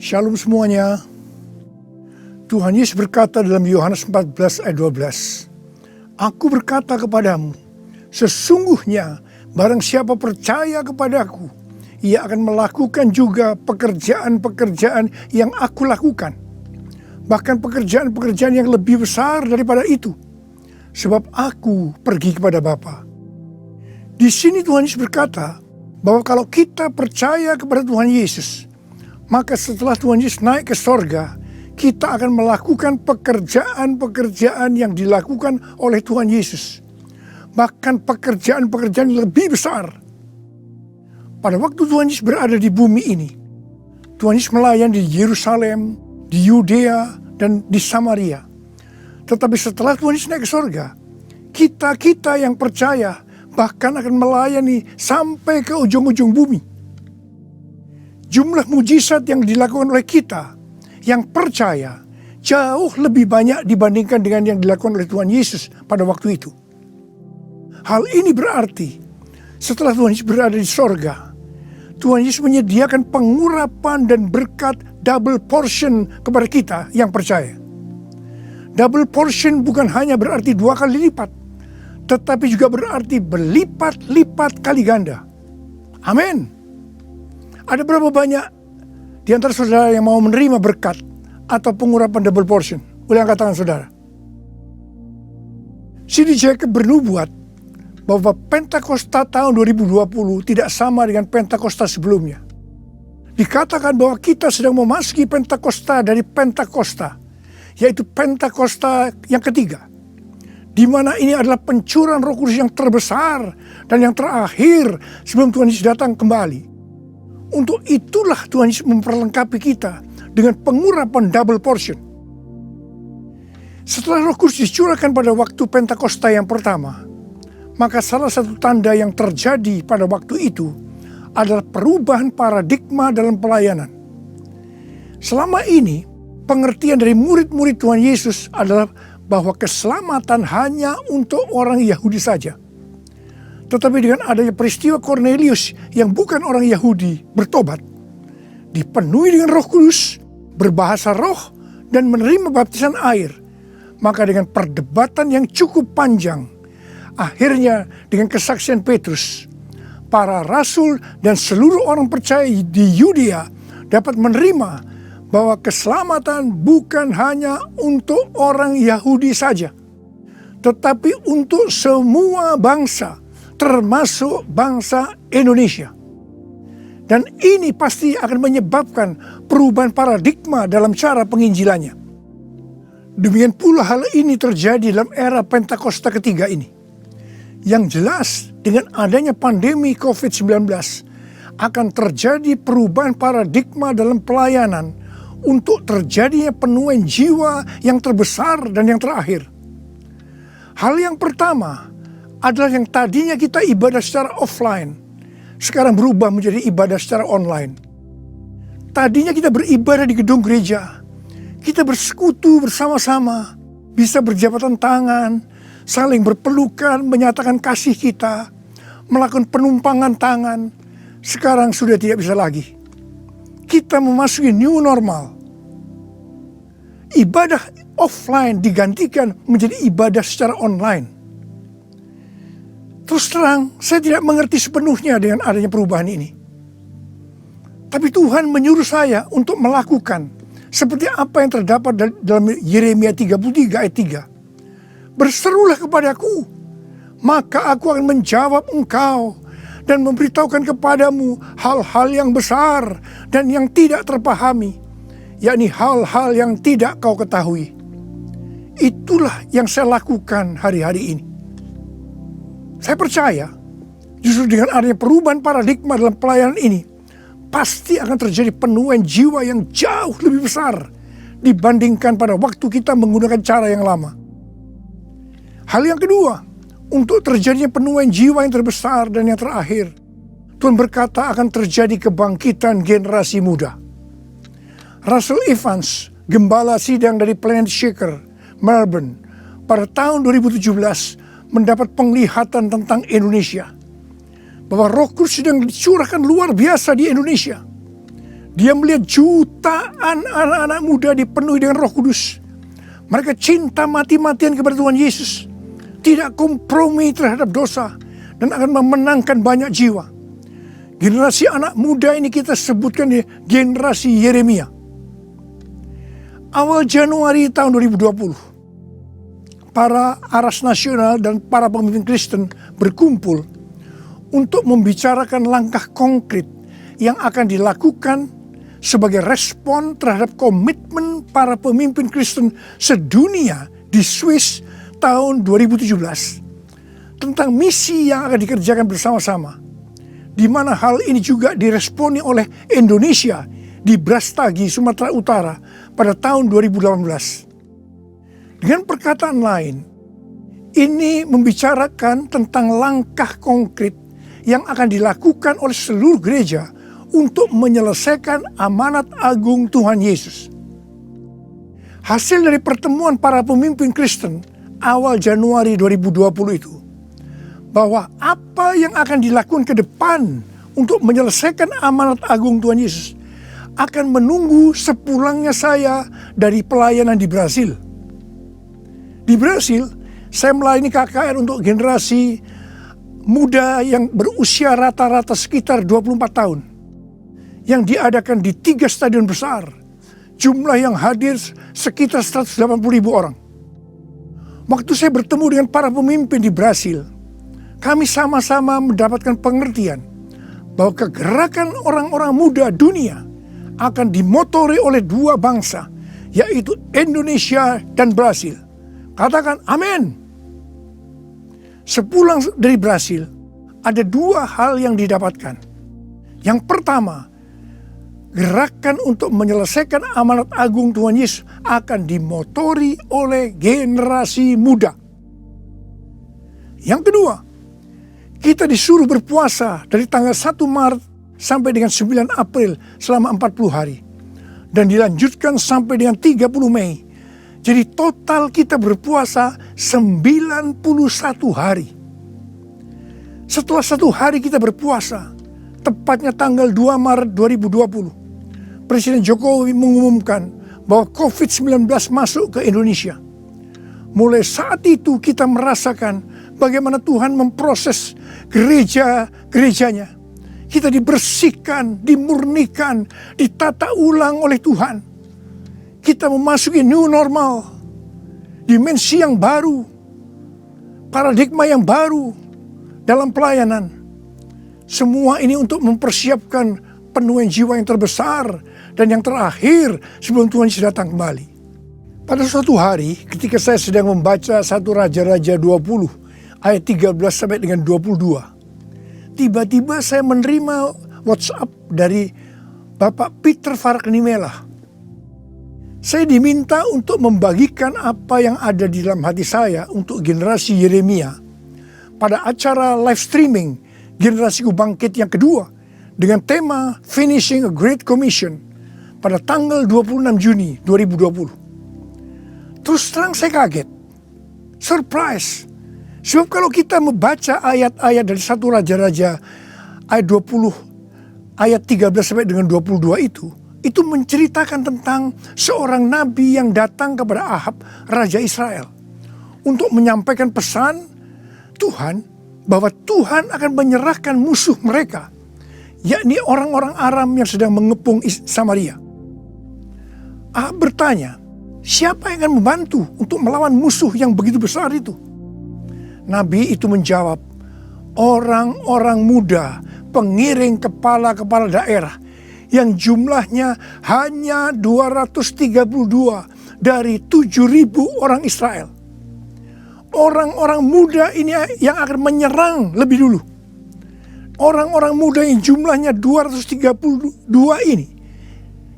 Shalom semuanya. Tuhan Yesus berkata dalam Yohanes 14 ayat 12, Aku berkata kepadamu, sesungguhnya barang siapa percaya kepadaku, ia akan melakukan juga pekerjaan-pekerjaan yang aku lakukan. Bahkan pekerjaan-pekerjaan yang lebih besar daripada itu. Sebab aku pergi kepada Bapa. Di sini Tuhan Yesus berkata bahwa kalau kita percaya kepada Tuhan Yesus, maka setelah Tuhan Yesus naik ke sorga, kita akan melakukan pekerjaan-pekerjaan yang dilakukan oleh Tuhan Yesus. Bahkan pekerjaan-pekerjaan yang lebih besar. Pada waktu Tuhan Yesus berada di bumi ini, Tuhan Yesus melayani di Yerusalem, di Yudea, dan di Samaria. Tetapi setelah Tuhan Yesus naik ke sorga, kita yang percaya bahkan akan melayani sampai ke ujung-ujung bumi. Jumlah mujizat yang dilakukan oleh kita yang percaya jauh lebih banyak dibandingkan dengan yang dilakukan oleh Tuhan Yesus pada waktu itu. Hal ini berarti setelah Tuhan Yesus berada di sorga, Tuhan Yesus menyediakan pengurapan dan berkat double portion kepada kita yang percaya. Double portion bukan hanya berarti 2 kali lipat, tetapi juga berarti berlipat-lipat kali ganda. Amin. Ada berapa banyak di antara saudara yang mau menerima berkat atau pengurapan double portion? Boleh angkat tangan saudara. C.D. Jacobs bernubuat bahwa Pentakosta tahun 2020 tidak sama dengan Pentakosta sebelumnya. Dikatakan bahwa kita sedang memasuki Pentakosta dari Pentakosta, yaitu Pentakosta yang ketiga, di mana ini adalah pencurahan Roh Kudus yang terbesar dan yang terakhir sebelum Tuhan Yesus datang kembali. Untuk itulah Tuhan Yesus memperlengkapi kita dengan pengurapan double portion. Setelah Roh Kudus dicurahkan pada waktu Pentakosta yang pertama, maka salah satu tanda yang terjadi pada waktu itu adalah perubahan paradigma dalam pelayanan. Selama ini, pengertian dari murid-murid Tuhan Yesus adalah bahwa keselamatan hanya untuk orang Yahudi saja. Tetapi dengan adanya peristiwa Cornelius yang bukan orang Yahudi bertobat, dipenuhi dengan Roh Kudus, berbahasa roh, dan menerima baptisan air, maka dengan perdebatan yang cukup panjang, akhirnya dengan kesaksian Petrus, para rasul dan seluruh orang percaya di Yudea dapat menerima bahwa keselamatan bukan hanya untuk orang Yahudi saja, tetapi untuk semua bangsa, termasuk bangsa Indonesia. Dan ini pasti akan menyebabkan perubahan paradigma dalam cara penginjilannya. Demikian pula hal ini terjadi dalam era Pentakosta ketiga ini. Yang jelas dengan adanya pandemi COVID-19 akan terjadi perubahan paradigma dalam pelayanan untuk terjadinya penuaian jiwa yang terbesar dan yang terakhir. Hal yang pertama adalah yang tadinya kita ibadah secara offline, sekarang berubah menjadi ibadah secara online. Tadinya kita beribadah di gedung gereja, kita bersekutu bersama-sama, bisa berjabatan tangan, saling berpelukan, menyatakan kasih kita, melakukan penumpangan tangan. Sekarang sudah tidak bisa lagi. Kita memasuki new normal. Ibadah offline digantikan menjadi ibadah secara online. Terus terang, saya tidak mengerti sepenuhnya dengan adanya perubahan ini. Tapi Tuhan menyuruh saya untuk melakukan seperti apa yang terdapat dalam Yeremia 33 ayat 3. Berserulah kepadaku, maka aku akan menjawab engkau dan memberitahukan kepadamu hal-hal yang besar dan yang tidak terpahami, yakni hal-hal yang tidak kau ketahui. Itulah yang saya lakukan hari-hari ini. Saya percaya justru dengan adanya perubahan paradigma dalam pelayanan ini, pasti akan terjadi penuaian jiwa yang jauh lebih besar dibandingkan pada waktu kita menggunakan cara yang lama. Hal yang kedua, untuk terjadinya penuaian jiwa yang terbesar dan yang terakhir, Tuhan berkata akan terjadi kebangkitan generasi muda. Russell Evans, gembala sidang dari Planet Shaker, Melbourne, pada tahun 2017 mendapat penglihatan tentang Indonesia, bahwa Roh Kudus sedang dicurahkan luar biasa di Indonesia. Dia melihat jutaan anak-anak muda dipenuhi dengan Roh Kudus. Mereka cinta mati-matian kepada Tuhan Yesus, tidak kompromi terhadap dosa, dan akan memenangkan banyak jiwa. Generasi anak muda ini kita sebutkan generasi Yeremia. Awal Januari tahun 2020, para aras nasional dan para pemimpin Kristen berkumpul untuk membicarakan langkah konkret yang akan dilakukan sebagai respon terhadap komitmen para pemimpin Kristen sedunia di Swiss tahun 2017 tentang misi yang akan dikerjakan bersama-sama, di mana hal ini juga diresponi oleh Indonesia di Brastagi, Sumatera Utara pada tahun 2018. Dengan perkataan lain, ini membicarakan tentang langkah konkret yang akan dilakukan oleh seluruh gereja untuk menyelesaikan amanat agung Tuhan Yesus. Hasil dari pertemuan para pemimpin Kristen awal Januari 2020 itu, bahwa apa yang akan dilakukan ke depan untuk menyelesaikan amanat agung Tuhan Yesus akan menunggu sepulangnya saya dari pelayanan di Brasil. Di Brasil, saya melayani KKR untuk generasi muda yang berusia rata-rata sekitar 24 tahun. Yang diadakan di 3 stadion besar. Jumlah yang hadir sekitar 180.000 orang. Waktu saya bertemu dengan para pemimpin di Brasil, kami sama-sama mendapatkan pengertian bahwa kegerakan orang-orang muda dunia akan dimotori oleh 2 bangsa, yaitu Indonesia dan Brasil. Katakan amin. Sepulang dari Brasil, ada 2 hal yang didapatkan. Yang pertama, gerakan untuk menyelesaikan amanat agung Tuhan Yesus akan dimotori oleh generasi muda. Yang kedua, kita disuruh berpuasa dari tanggal 1 Maret sampai dengan 9 April selama 40 hari. Dan dilanjutkan sampai dengan 30 Mei. Jadi total kita berpuasa 91 hari. Setelah 1 hari kita berpuasa, tepatnya tanggal 2 Maret 2020, Presiden Jokowi mengumumkan bahwa COVID-19 masuk ke Indonesia. Mulai saat itu kita merasakan bagaimana Tuhan memproses gerejanya. Kita dibersihkan, dimurnikan, ditata ulang oleh Tuhan. Kita memasuki new normal, dimensi yang baru, paradigma yang baru dalam pelayanan. Semua ini untuk mempersiapkan penuaian jiwa yang terbesar dan yang terakhir sebelum Tuhan Yesus datang kembali. Pada suatu hari ketika saya sedang membaca 1 Raja-Raja 20 ayat 13 sampai dengan 22. Tiba-tiba saya menerima WhatsApp dari Bapak Peter Faraknimela. Saya diminta untuk membagikan apa yang ada di dalam hati saya untuk generasi Yeremia pada acara live streaming Generasiku Bangkit yang kedua dengan tema Finishing a Great Commission pada tanggal 26 Juni 2020. Terus terang saya kaget, surprise. Sebab kalau kita membaca ayat-ayat dari 1 Raja-Raja ayat 20 ayat 13 sampai dengan 22 itu menceritakan tentang seorang nabi yang datang kepada Ahab, Raja Israel, untuk menyampaikan pesan Tuhan bahwa Tuhan akan menyerahkan musuh mereka, yakni orang-orang Aram yang sedang mengepung Samaria. Ahab bertanya, siapa yang akan membantu untuk melawan musuh yang begitu besar itu? Nabi itu menjawab, orang-orang muda, pengiring kepala-kepala daerah yang jumlahnya hanya 232 dari 7.000 orang Israel. Orang-orang muda ini yang akan menyerang lebih dulu. Orang-orang muda yang jumlahnya 232 ini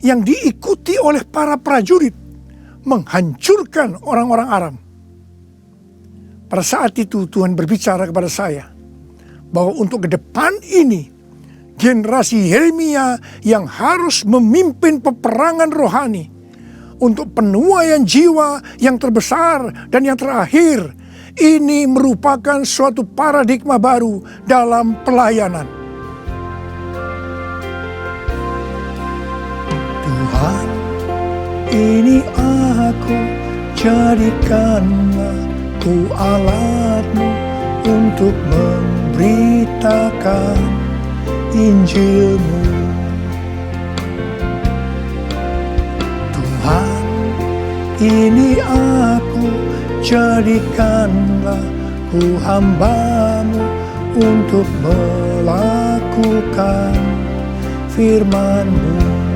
yang diikuti oleh para prajurit menghancurkan orang-orang Aram. Pada saat itu Tuhan berbicara kepada saya bahwa untuk ke depan ini generasi Yeremia yang harus memimpin peperangan rohani untuk penuaian jiwa yang terbesar dan yang terakhir. Ini merupakan suatu paradigma baru dalam pelayanan. Tuhan, ini aku, jadikanlah ku alatmu untuk memberitakan Injilmu. Tuhan, ini aku, jadikanlah ku hamba-Mu untuk melakukan firman-Mu.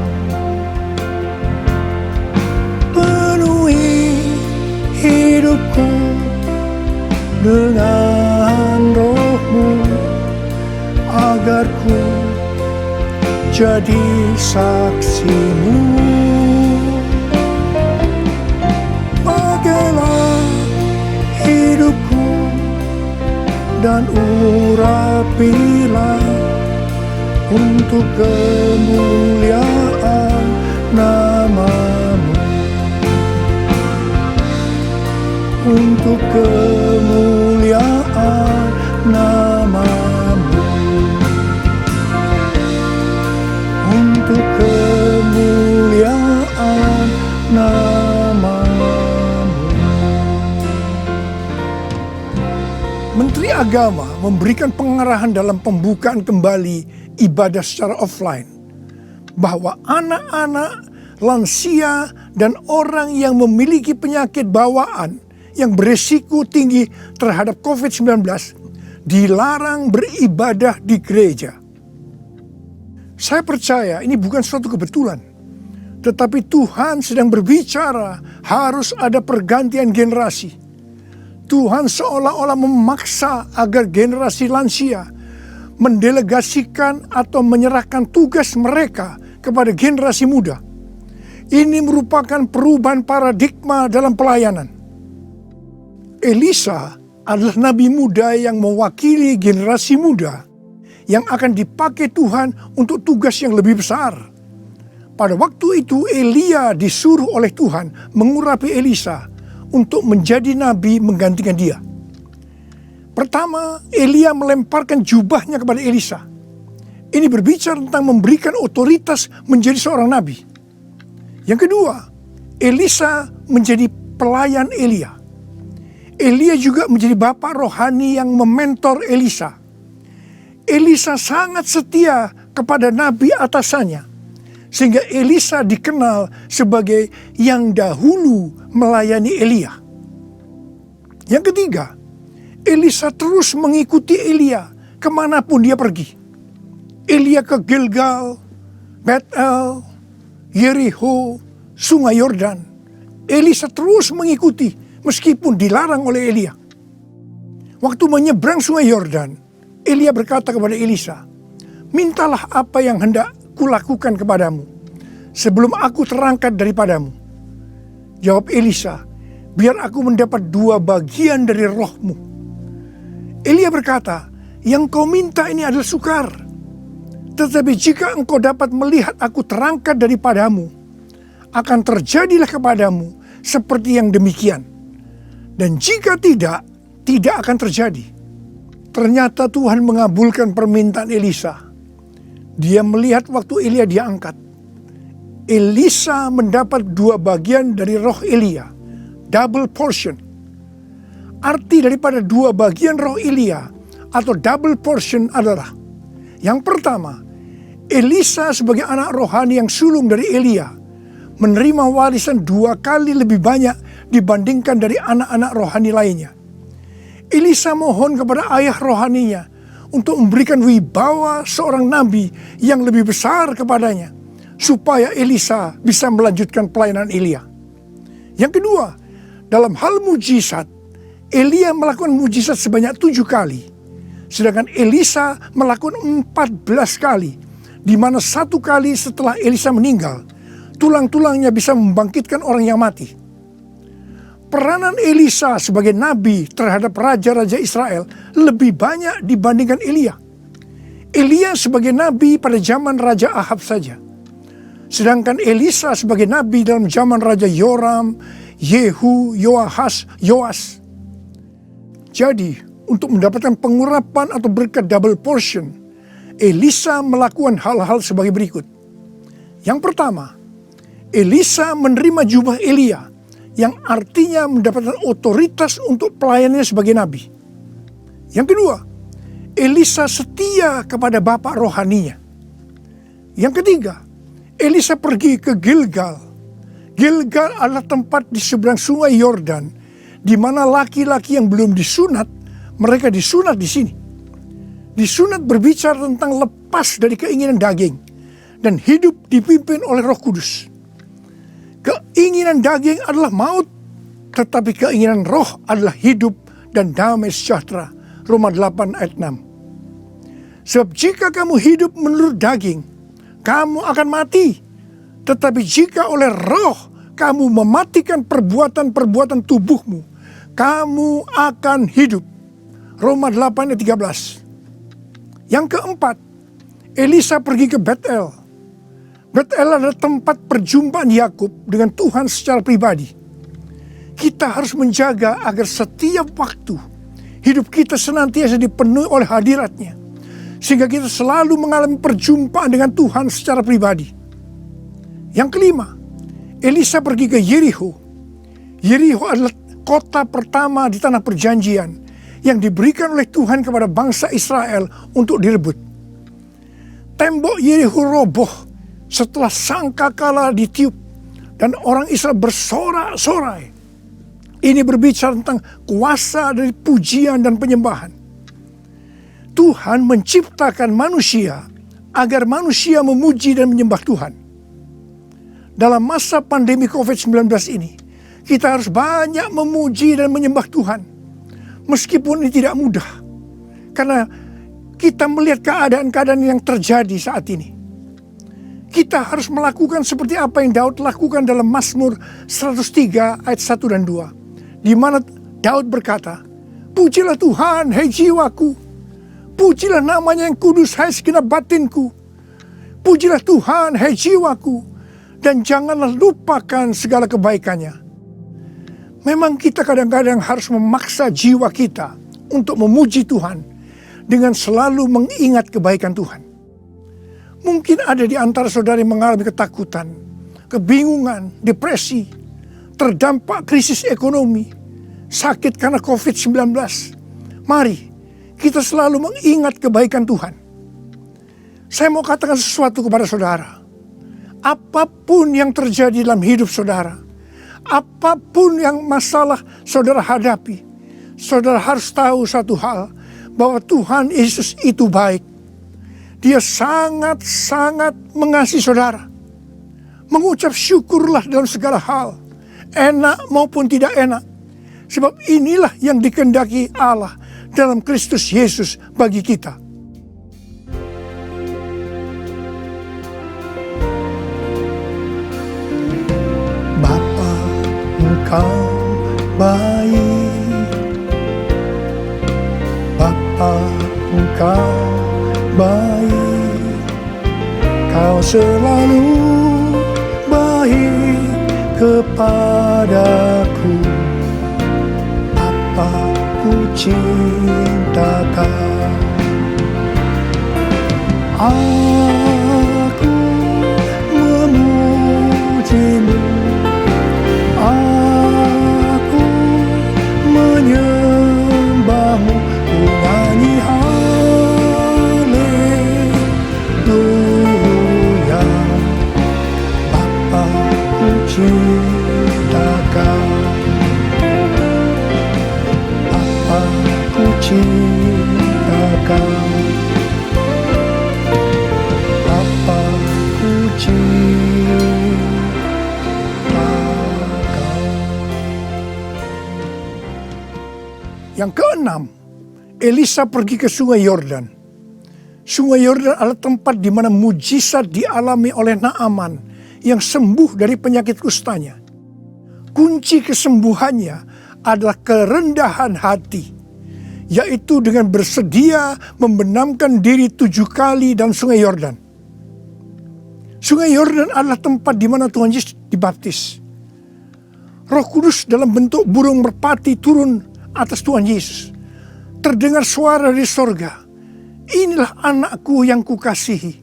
Penuhi hidupku dengan Roh-Mu, agar ku jadi saksi-Mu. Pakailah hidupku dan urapilah untuk kemuliaan nama-Mu. Untuk kemuliaan nama-Mu. Untuk kemuliaan nama-Mu. Menteri Agama memberikan pengarahan dalam pembukaan kembali ibadah secara offline, bahwa anak-anak, lansia, dan orang yang memiliki penyakit bawaan yang berisiko tinggi terhadap COVID-19 dilarang beribadah di gereja. Saya percaya ini bukan suatu kebetulan, tetapi Tuhan sedang berbicara harus ada pergantian generasi. Tuhan seolah-olah memaksa agar generasi lansia mendelegasikan atau menyerahkan tugas mereka kepada generasi muda. Ini merupakan perubahan paradigma dalam pelayanan. Elisa adalah nabi muda yang mewakili generasi muda yang akan dipakai Tuhan untuk tugas yang lebih besar. Pada waktu itu Elia disuruh oleh Tuhan mengurapi Elisa untuk menjadi nabi menggantikan dia. Pertama, Elia melemparkan jubahnya kepada Elisa. Ini berbicara tentang memberikan otoritas menjadi seorang nabi. Yang kedua, Elisa menjadi pelayan Elia. Elia juga menjadi bapak rohani yang mementor Elisa. Elisa sangat setia kepada nabi atasannya, sehingga Elisa dikenal sebagai yang dahulu melayani Elia. Yang ketiga, Elisa terus mengikuti Elia kemanapun dia pergi. Elia ke Gilgal, Betel, Yericho, Sungai Yordan. Elisa terus mengikuti meskipun dilarang oleh Elia. Waktu menyeberang Sungai Yordan, Elia berkata kepada Elisa, "Mintalah apa yang hendak kulakukan kepadamu sebelum aku terangkat daripadamu." Jawab Elisa, "Biar aku mendapat 2 bagian dari rohmu." Elia berkata, "Yang kau minta ini adalah sukar. Tetapi jika engkau dapat melihat aku terangkat daripadamu, akan terjadilah kepadamu seperti yang demikian. Dan jika tidak, tidak akan terjadi." Ternyata Tuhan mengabulkan permintaan Elisa. Dia melihat waktu Elia diangkat. Elisa mendapat 2 bagian dari roh Elia, double portion. Arti daripada 2 bagian roh Elia atau double portion adalah, yang pertama, Elisa sebagai anak rohani yang sulung dari Elia menerima warisan 2 kali lebih banyak dibandingkan dari anak-anak rohani lainnya. Elisa mohon kepada ayah rohaninya untuk memberikan wibawa seorang nabi yang lebih besar kepadanya, supaya Elisa bisa melanjutkan pelayanan Elia. Yang kedua, dalam hal mujizat, Elia melakukan mujizat sebanyak 7 kali, sedangkan Elisa melakukan 14 kali, di mana 1 kali setelah Elisa meninggal, tulang-tulangnya bisa membangkitkan orang yang mati. Peranan Elisa sebagai nabi terhadap raja-raja Israel lebih banyak dibandingkan Elia. Elia sebagai nabi pada zaman Raja Ahab saja. Sedangkan Elisa sebagai nabi dalam zaman Raja Yoram, Yehu, Yoahas, Yoas. Jadi, untuk mendapatkan pengurapan atau berkat double portion, Elisa melakukan hal-hal sebagai berikut. Yang pertama, Elisa menerima jubah Elia, yang artinya mendapatkan otoritas untuk pelayanannya sebagai nabi. Yang kedua, Elisa setia kepada bapak rohaninya. Yang ketiga, Elisa pergi ke Gilgal. Gilgal adalah tempat di seberang sungai Yordan, di mana laki-laki yang belum disunat, mereka disunat di sini. Disunat berbicara tentang lepas dari keinginan daging dan hidup dipimpin oleh Roh Kudus. Keinginan daging adalah maut, tetapi keinginan roh adalah hidup dan damai sejahtera. Roma 8 ayat 6. Sebab jika kamu hidup menurut daging, kamu akan mati. Tetapi jika oleh roh kamu mematikan perbuatan-perbuatan tubuhmu, kamu akan hidup. Roma 8 ayat 13. Yang keempat, Elisa pergi ke Betel. Betel adalah tempat perjumpaan Yakub dengan Tuhan secara pribadi. Kita harus menjaga agar setiap waktu hidup kita senantiasa dipenuhi oleh hadirat-Nya, sehingga kita selalu mengalami perjumpaan dengan Tuhan secara pribadi. Yang kelima, Elisa pergi ke Yeriko. Yeriko adalah kota pertama di tanah perjanjian yang diberikan oleh Tuhan kepada bangsa Israel untuk direbut. Tembok Yeriko roboh setelah sangkakala ditiup dan orang Israel bersorak-sorai. Ini berbicara tentang kuasa dari pujian dan penyembahan. Tuhan menciptakan manusia agar manusia memuji dan menyembah Tuhan. Dalam masa pandemi COVID-19 ini, kita harus banyak memuji dan menyembah Tuhan. Meskipun ini tidak mudah, karena kita melihat keadaan-keadaan yang terjadi saat ini. Kita harus melakukan seperti apa yang Daud lakukan dalam Mazmur 103 ayat 1 dan 2. Di mana Daud berkata, "Pujilah Tuhan, hai jiwaku. Pujilah namanya yang kudus, hai segenap batinku. Pujilah Tuhan, hai jiwaku. Dan janganlah lupakan segala kebaikannya." Memang kita kadang-kadang harus memaksa jiwa kita untuk memuji Tuhan dengan selalu mengingat kebaikan Tuhan. Mungkin ada di antara saudara yang mengalami ketakutan, kebingungan, depresi, terdampak krisis ekonomi, sakit karena COVID-19. Mari kita selalu mengingat kebaikan Tuhan. Saya mau katakan sesuatu kepada saudara. Apapun yang terjadi dalam hidup saudara, apapun yang masalah saudara hadapi, saudara harus tahu satu hal, bahwa Tuhan Yesus itu baik. Dia sangat-sangat mengasihi saudara. Mengucap syukurlah dalam segala hal, enak maupun tidak enak. Sebab inilah yang dikehendaki Allah dalam Kristus Yesus bagi kita. Bapa, Engkau baik. Bapa, Engkau baik. Kau selalu baik kepadaku. Apa ku cinta Kau. Aku memujimu. Aku menyembahmu. Ku nyanyi haleluya. Bapa ku cinta Kau. Bapa ku cinta Kau. Bapa ku cinta Kau. Yang keenam, Elisa pergi ke sungai Yordan. Sungai Yordan adalah tempat di mana mujizat dialami oleh Naaman yang sembuh dari penyakit kustanya. Kunci kesembuhannya adalah kerendahan hati, yaitu dengan bersedia membenamkan diri 7 kali dalam sungai Yordan. Sungai Yordan adalah tempat di mana Tuhan Yesus dibaptis. Roh Kudus dalam bentuk burung merpati turun atas Tuhan Yesus. Terdengar suara dari sorga, "Inilah anakku yang kukasihi,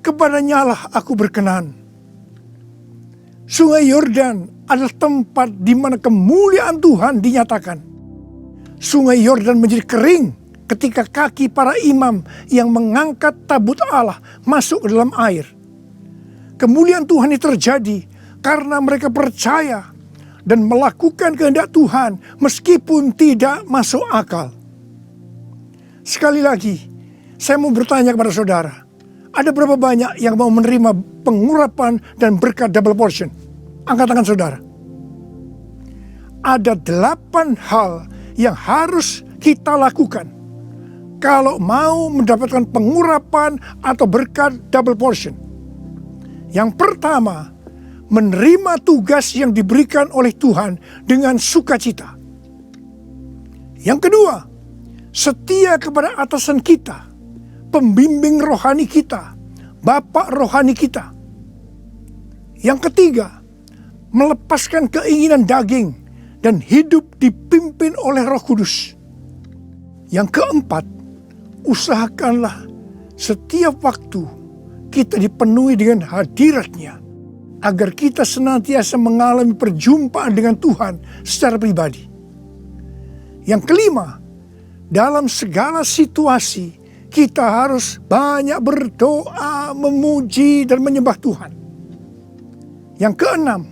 kepadanya lah aku berkenan." Sungai Yordan adalah tempat di mana kemuliaan Tuhan dinyatakan. Sungai Yordan menjadi kering ketika kaki para imam yang mengangkat tabut Allah masuk ke dalam air. Kemuliaan Tuhan ini terjadi karena mereka percaya dan melakukan kehendak Tuhan meskipun tidak masuk akal. Sekali lagi, saya mau bertanya kepada saudara, ada berapa banyak yang mau menerima pengurapan dan berkat double portion? Angkat tangan saudara. Ada 8 hal yang harus kita lakukan kalau mau mendapatkan pengurapan atau berkat double portion. Yang pertama, menerima tugas yang diberikan oleh Tuhan dengan sukacita. Yang kedua, setia kepada atasan kita, pembimbing rohani kita, bapak rohani kita. Yang ketiga, melepaskan keinginan daging dan hidup dipimpin oleh Roh Kudus. Yang keempat, usahakanlah setiap waktu kita dipenuhi dengan hadirat-Nya, agar kita senantiasa mengalami perjumpaan dengan Tuhan secara pribadi. Yang kelima, dalam segala situasi kita harus banyak berdoa, memuji dan menyembah Tuhan. Yang keenam,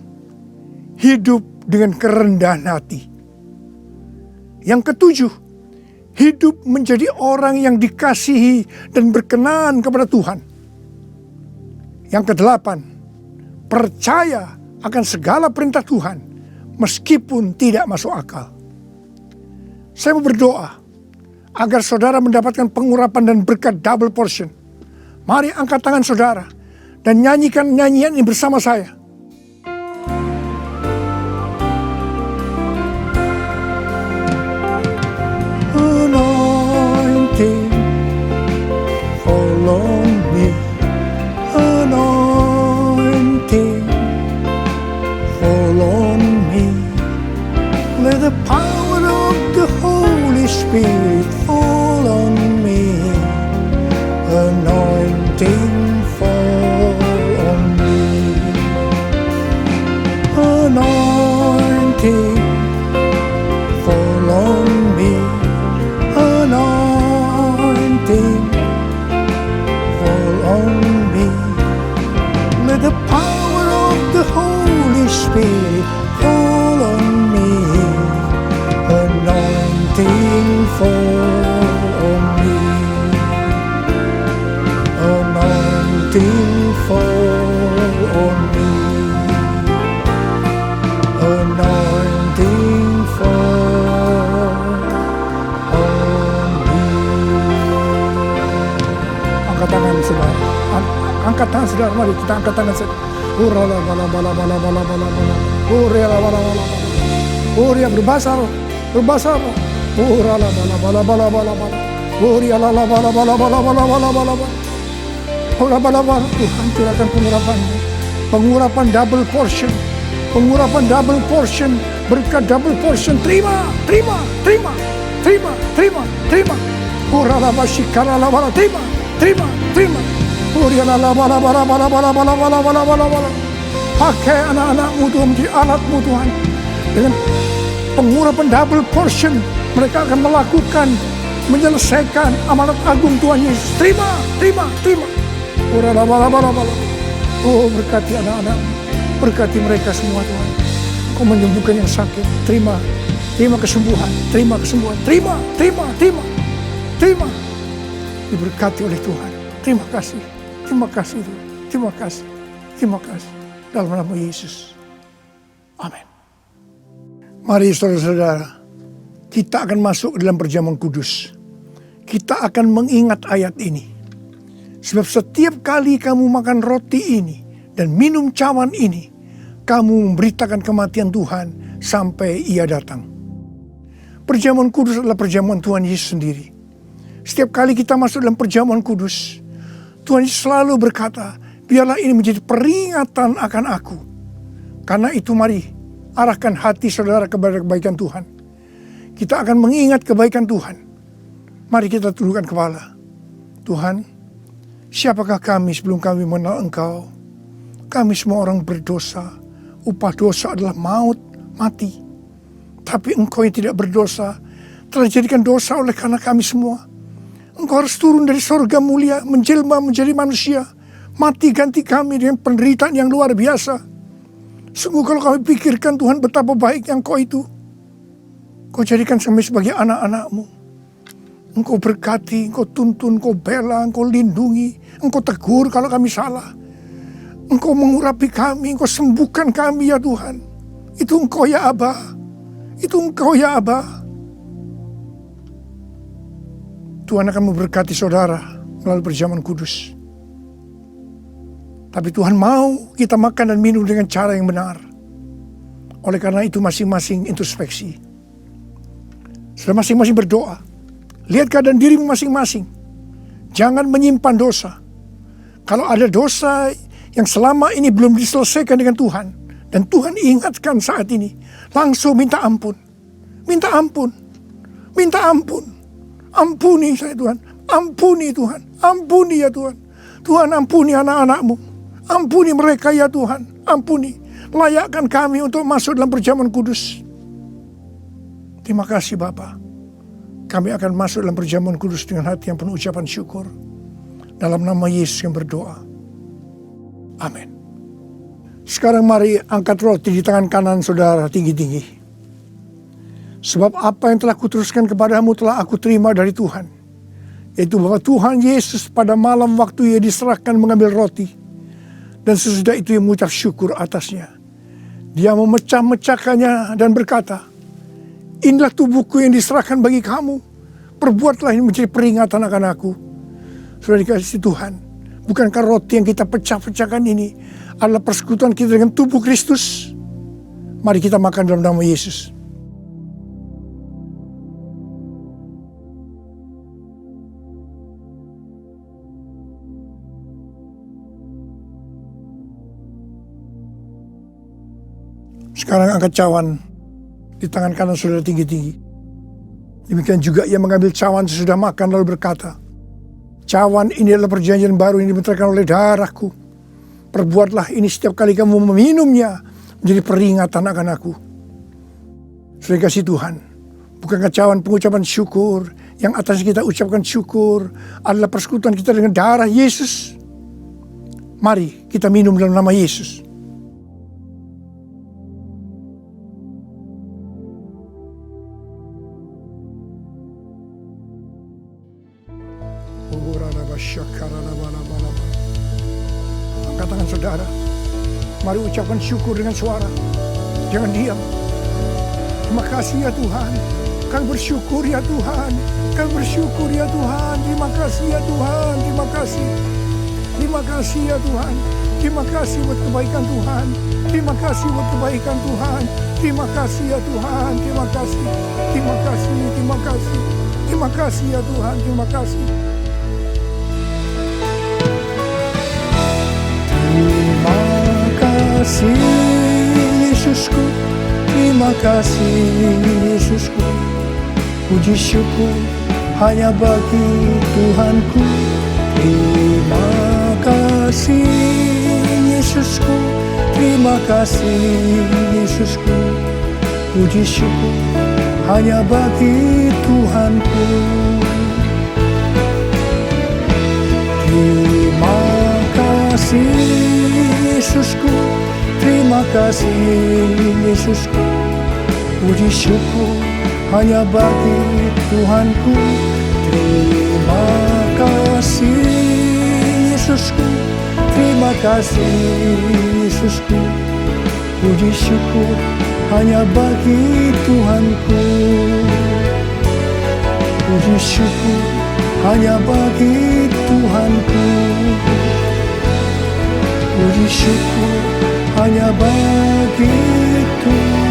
hidup dengan kerendahan hati. Yang ketujuh, hidup menjadi orang yang dikasihi dan berkenan kepada Tuhan. Yang kedelapan, percaya akan segala perintah Tuhan meskipun tidak masuk akal. Saya mau berdoa agar saudara mendapatkan pengurapan dan berkat double portion. Mari angkat tangan saudara dan nyanyikan nyanyian ini bersama saya. Anointing, follow me. Anointing, follow me. Let the power of the Holy Spirit fall on me. Anointing, fall on me. Anointing, fall on me. Anointing, fall on me. Let the power of the Holy Spirit fall on me. Anointing, fall on me. Anointing, fall on me. Anointing, fall on me. Angkat tangan saudara. Angkat tangan saudara, mari kita angkat tangan saudara. Urala bala bala bala bala bala bala. Urala bala bala bala. Uria berbahasa roh, berbahasa roh. Urala bala bala bala bala bala. Uria la bala bala bala bala bala bala bala. Ura bala bala. Tuhan curahkan pengurapan-Mu. Pengurapan double portion. Pengurapan double portion. Berkat double portion. Terima, terima, terima, terima, terima, terima. Urala basikara la bala. Terima, terima, terima. Pakai anak-anak-Mu Tuhan menjadi alat-Mu Tuhan. Dengan pengurapan double portion, mereka akan melakukan, menyelesaikan amanat agung Tuhan Yesus. Terima, terima, terima. Oh, berkati anak-anak-Mu, berkati mereka semua Tuhan. Kau menyembuhkan yang sakit. Terima, terima kesembuhan, terima kesembuhan, terima, terima, terima, terima. Diberkati oleh Tuhan. Terima kasih. Terima kasih Tuhan. Terima kasih. Terima kasih. Dalam nama Yesus. Amin. Mari saudara-saudara, kita akan masuk dalam perjamuan kudus. Kita akan mengingat ayat ini. Sebab setiap kali kamu makan roti ini dan minum cawan ini, kamu memberitakan kematian Tuhan sampai Ia datang. Perjamuan kudus adalah perjamuan Tuhan Yesus sendiri. Setiap kali kita masuk dalam perjamuan kudus, Tuhan Yesus selalu berkata, biarlah ini menjadi peringatan akan aku. Karena itu mari arahkan hati saudara kepada kebaikan Tuhan. Kita akan mengingat kebaikan Tuhan. Mari kita tundukkan kepala. Tuhan, siapakah kami sebelum kami mengenal Engkau? Kami semua orang berdosa, upah dosa adalah maut, mati. Tapi Engkau yang tidak berdosa telah dijadikan dosa oleh karena kami semua. Engkau harus turun dari sorga mulia, menjelma menjadi manusia, mati ganti kami dengan penderitaan yang luar biasa. Sungguh kalau kami pikirkan Tuhan betapa baik yang Engkau itu. Kau jadikan kami sebagai anak-anak-Mu. Engkau berkati, Engkau tuntun, Engkau bela, Engkau lindungi, Engkau tegur kalau kami salah. Engkau mengurapi kami, Engkau sembuhkan kami ya Tuhan. Itu Engkau ya Aba. Itu Engkau ya Aba. Tuhan akan memberkati saudara melalui perjamuan kudus. Tapi Tuhan mau kita makan dan minum dengan cara yang benar. Oleh karena itu masing-masing introspeksi. Sudah masing-masing berdoa. Lihat keadaan dirimu masing-masing. Jangan menyimpan dosa. Kalau ada dosa yang selama ini belum diselesaikan dengan Tuhan, dan Tuhan ingatkan saat ini, langsung minta ampun. Minta ampun. Minta ampun. Ampuni saya Tuhan. Ampuni Tuhan. Ampuni ya Tuhan. Tuhan ampuni anak-anak-Mu. Ampuni mereka ya Tuhan. Ampuni. Layakkan kami untuk masuk dalam perjamuan kudus. Terima kasih Bapa. Kami akan masuk dalam perjamuan kudus dengan hati yang penuh ucapan syukur. Dalam nama Yesus yang berdoa. Amin. Sekarang mari angkat roti di tangan kanan saudara tinggi-tinggi. Sebab apa yang telah kuteruskan kepadamu telah aku terima dari Tuhan. Yaitu bahwa Tuhan Yesus pada malam waktu Ia diserahkan mengambil roti. Dan sesudah itu Ia mengucap syukur atasnya. Dia memecah-mecahkannya dan berkata, inilah tubuhku yang diserahkan bagi kamu. Perbuatlah ini menjadi peringatan akan aku. Sudah dikasih Tuhan. Bukankah roti yang kita pecah-pecahkan ini adalah persekutuan kita dengan tubuh Kristus? Mari kita makan dalam nama Yesus. Sekarang angkat cawan di tangan kanan saudara tinggi-tinggi. Demikian juga Ia mengambil cawan sesudah makan lalu berkata, cawan ini adalah perjanjian baru yang dibenterkan oleh darahku. Perbuatlah ini setiap kali kamu meminumnya menjadi peringatan akan aku. Sudah kasih Tuhan. Bukankah cawan pengucapan syukur yang atas kita ucapkan syukur adalah persekutuan kita dengan darah Yesus? Mari kita minum dalam nama Yesus. Angkat tangan saudara. Mari ucapkan syukur dengan suara. Jangan diam. Terima kasih ya Tuhan. Kami bersyukur ya Tuhan. Kami bersyukur ya Tuhan. Terima kasih ya Tuhan. Terima kasih. Terima kasih ya Tuhan. Terima kasih buat kebaikan Tuhan. Terima kasih buat kebaikan Tuhan. Terima kasih ya Tuhan. Terima kasih. Terima kasih. Terima kasih. Terima kasih ya Tuhan. Terima kasih. Terima kasih Yesusku, terima kasih Yesusku. Puji syukur hanya bagi Tuhanku. Terima kasih Yesusku, terima kasih Yesusku. Puji syukur hanya bagi Tuhanku. Terima kasih Yesusku, terima kasih Yesusku. Puji syukur hanya bagi Tuhanku. Terima kasih Yesusku, terima kasih Yesusku. Puji syukur hanya bagi Tuhanku. Puji syukur hanya bagi Tuhanku. Puji syukur hanya bagi Tuhanku.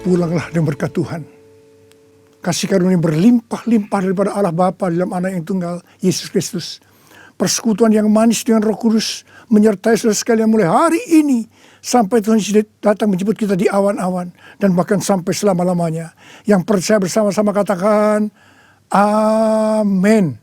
Pulanglah dengan berkat Tuhan. Kasih karunia berlimpah-limpah daripada Allah Bapa dalam Anak yang tunggal, Yesus Kristus. Persekutuan yang manis dengan Roh Kudus menyertai saudara sekalian mulai hari ini sampai Tuhan Yesus datang menjemput kita di awan-awan dan bahkan sampai selama-lamanya. Yang percaya bersama-sama katakan amin.